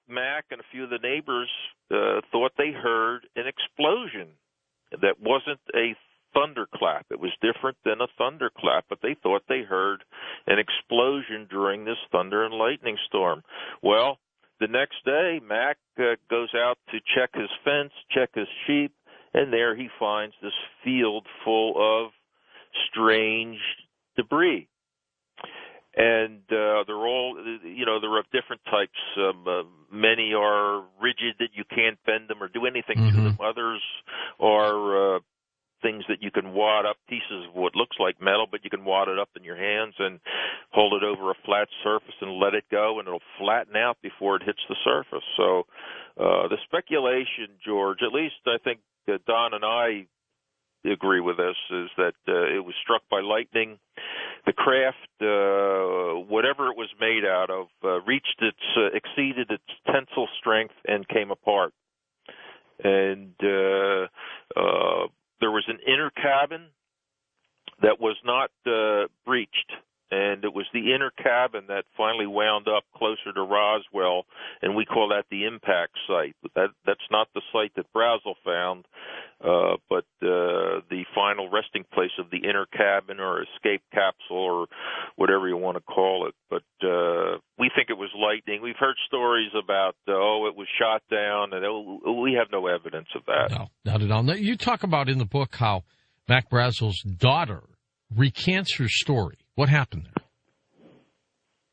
Mac and a few of the neighbors thought they heard an explosion that wasn't a thunderclap. It was different than a thunderclap, but they thought they heard an explosion during this thunder and lightning storm. Well, the next day, Mac goes out to check his fence, check his sheep, and there he finds this field full of strange debris. And they're all, they're of different types. Many are rigid that you can't bend them or do anything to them. Others are things that you can wad up, pieces of what looks like metal, but you can wad it up in your hands and hold it over a flat surface and let it go, and it'll flatten out before it hits the surface. So the speculation, George, at least I think Don and I agree with this, is that it was struck by lightning. The craft, whatever it was made out of, exceeded its tensile strength and came apart. And there was an inner cabin that was not breached, and it was the inner cabin that finally wound up closer to Roswell, and we call that the impact site. That's not the site that Brazel found, but the final resting place of the inner cabin or escape capsule or whatever you want to call it. But we think it was lightning. We've heard stories about, it was shot down, and we have no evidence of that. No, not at all. Now, you talk about in the book how Mac Brazel's daughter recants her story. What happened there?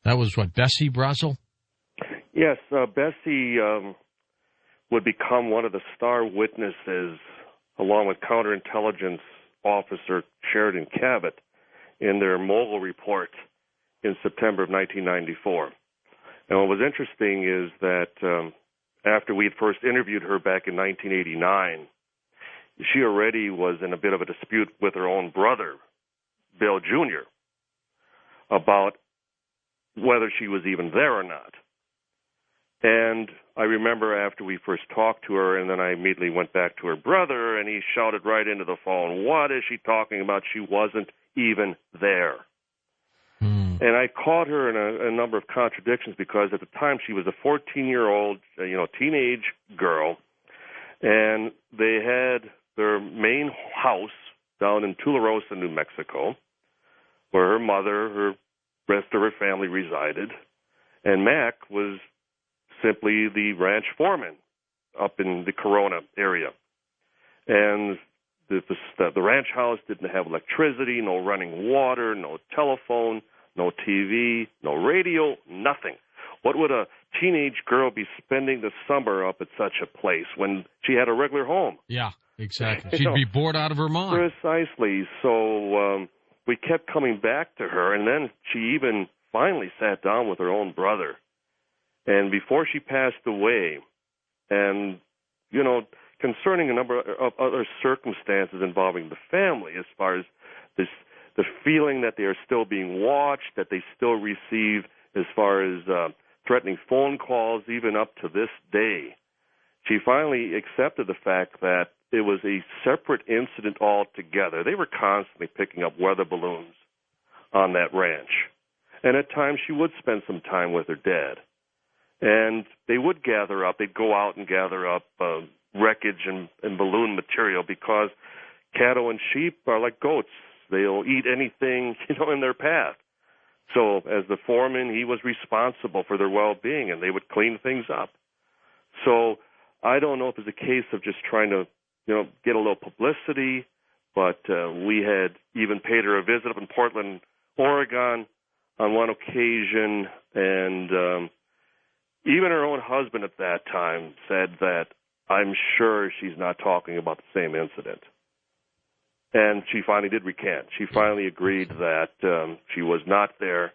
That was what, Bessie Brazel? Yes, Bessie would become one of the star witnesses, along with counterintelligence officer Sheridan Cabot, in their Mogul report in September of 1994. And what was interesting is that after we had first interviewed her back in 1989, she already was in a bit of a dispute with her own brother, Bill Jr., about whether she was even there or not. And I remember after we first talked to her, and then I immediately went back to her brother, and he shouted right into the phone, "What is she talking about? She wasn't even there." And I caught her in a number of contradictions, because at the time she was a 14-year-old, teenage girl, and they had their main house down in Tularosa, New Mexico, where her mother, her rest of her family resided, and Mac was simply the ranch foreman up in the Corona area. And the ranch house didn't have electricity, no running water, no telephone, no TV, no radio, nothing. What would a teenage girl be spending the summer up at such a place when she had a regular home? Yeah, exactly. She'd be bored out of her mind. Precisely. So we kept coming back to her, and then she even finally sat down with her own brother. And before she passed away, and, concerning a number of other circumstances involving the family, as far as the feeling that they are still being watched, that they still receive as far as threatening phone calls, even up to this day, she finally accepted the fact that it was a separate incident altogether. They were constantly picking up weather balloons on that ranch. And at times she would spend some time with her dad. And they would gather up. They'd go out and gather up wreckage and balloon material, because cattle and sheep are like goats. They'll eat anything, in their path. So as the foreman, he was responsible for their well-being, and they would clean things up. So I don't know if it's a case of just trying to, get a little publicity, but we had even paid her a visit up in Portland, Oregon on one occasion, and even her own husband at that time said that, "I'm sure she's not talking about the same incident." And she finally did recant. She finally agreed that she was not there,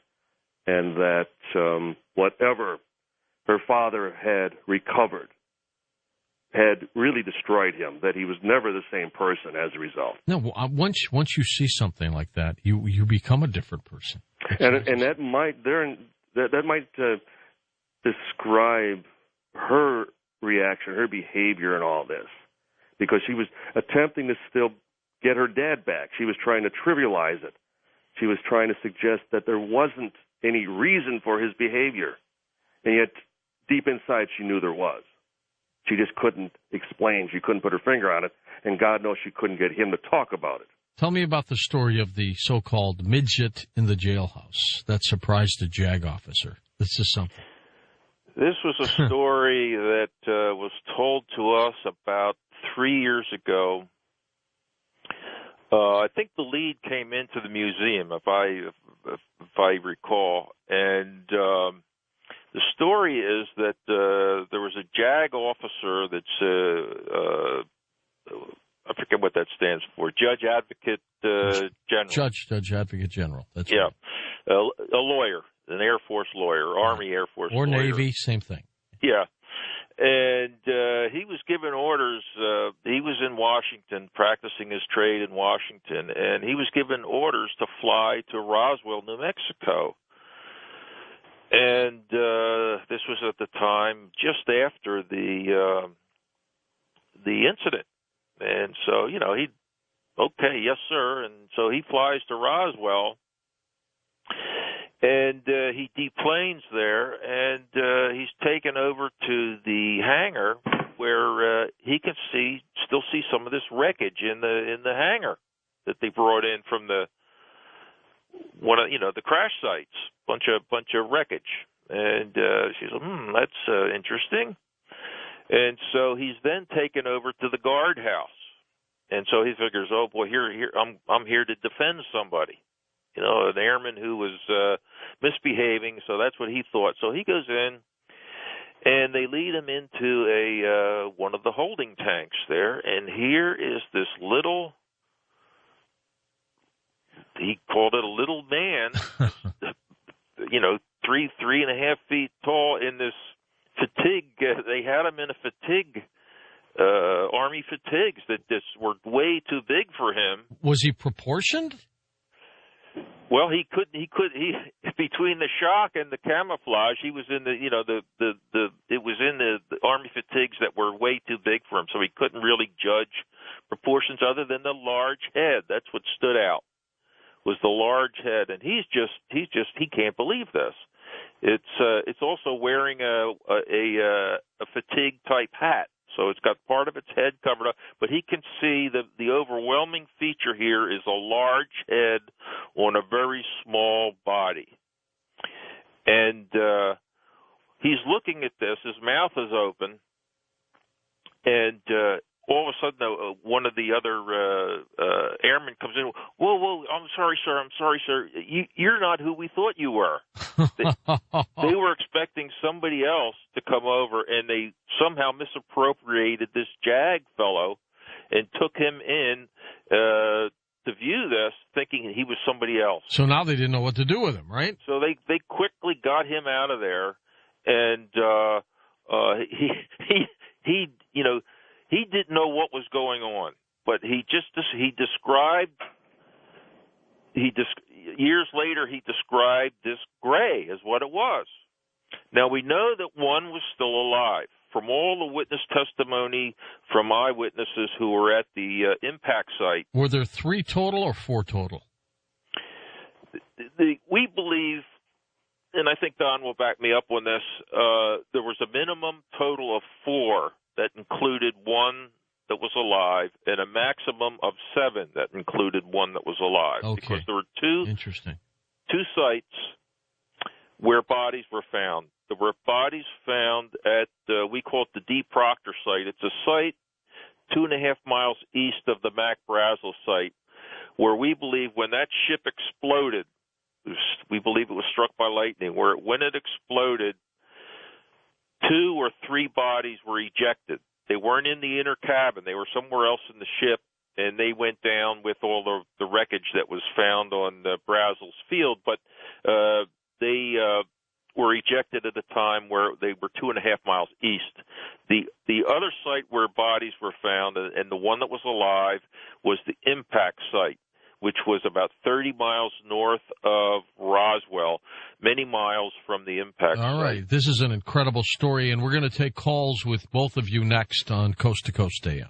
and that whatever her father had recovered had really destroyed him, that he was never the same person as a result. No, once you see something like that, you become a different person. And that might describe her reaction, her behavior in all this, because she was attempting to still get her dad back. She was trying to trivialize it. She was trying to suggest that there wasn't any reason for his behavior. And yet, deep inside she knew there was. She just couldn't explain. She couldn't put her finger on it, and God knows she couldn't get him to talk about it. Tell me about the story of the so-called midget in the jailhouse that surprised a JAG officer. This is something. This was a story that was told to us about 3 years ago. I think the lead came into the museum, if I recall, and the story is that there was a JAG officer that's I forget what that stands for. Judge Advocate General. Judge Advocate General. That's yeah, right. A lawyer, an Air Force lawyer, Army Air Force or lawyer. Navy, same thing. Yeah. And he was given orders. He was in Washington, practicing his trade in Washington, and he was given orders to fly to Roswell, New Mexico. And this was at the time just after the incident. And so, okay, yes, sir. And so he flies to Roswell, and he deplanes there, and he's taken over to the hangar where he can still see some of this wreckage in the hangar that they brought in from the crash sites, bunch of wreckage. And she said, that's interesting. And so he's then taken over to the guardhouse, and so he figures, oh boy, here I'm here to defend somebody, an airman who was misbehaving. So that's what he thought. So he goes in, and they lead him into one of the holding tanks there, and here is this little. He called it a little man, 3.5 feet tall in this fatigue. They had him in a fatigue, Army fatigues that were way too big for him. Was he proportioned? Well, he between the shock and the camouflage, he was in it was in the Army fatigues that were way too big for him, so he couldn't really judge proportions other than the large head. That's what stood out, was the large head, and he can't believe this. It's also wearing a fatigue type hat, so it's got part of its head covered up, but he can see the overwhelming feature here is a large head on a very small body, and he's looking at this. His mouth is open, and all of a sudden, one of the other airmen comes in. Whoa! I'm sorry, sir. You're not who we thought you were. They were expecting somebody else to come over, and they somehow misappropriated this JAG fellow and took him in to view this, thinking he was somebody else. So now they didn't know what to do with him, right? So they quickly got him out of there, and he didn't know what was going on, but years later he described this gray as what it was. Now we know that one was still alive. From all the witness testimony from eyewitnesses who were at the impact site. Were there 3 total or 4 total? We believe, and I think Don will back me up on this, there was a minimum total of 4 that included one that was alive, and a maximum of 7 that included one that was alive. Okay. Because there were two sites where bodies were found. There were bodies found at, we call it the D. Proctor site. It's a site 2.5 miles east of the Mac Brazel site, where we believe when that ship exploded, we believe it was struck by lightning, when it exploded, 2 or 3 bodies were ejected. They weren't in the inner cabin. They were somewhere else in the ship, and they went down with all the wreckage that was found on Brazel's field. But they were ejected at a time where they were 2.5 miles east. The other site where bodies were found, and the one that was alive, was the impact site, which was about 30 miles north of Roswell, many miles from the impact site. All right. This is an incredible story, and we're going to take calls with both of you next on Coast to Coast AM.